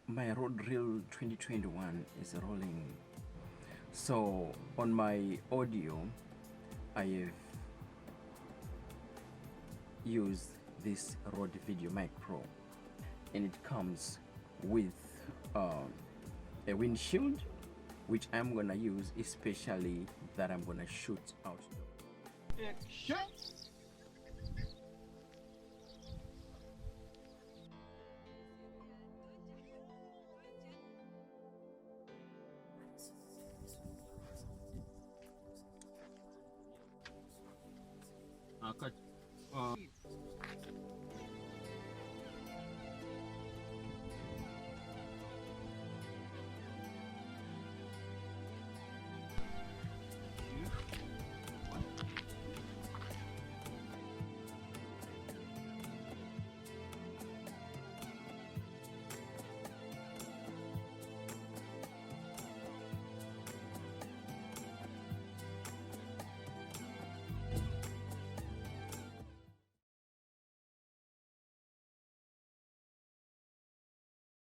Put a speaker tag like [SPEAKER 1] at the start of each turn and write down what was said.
[SPEAKER 1] my road reel 2021 is rolling. So on my audio I have used this Rode VideoMic Pro, and it comes with a windshield, which I'm gonna use, especially that I'm gonna shoot outdoor. Action! Cut.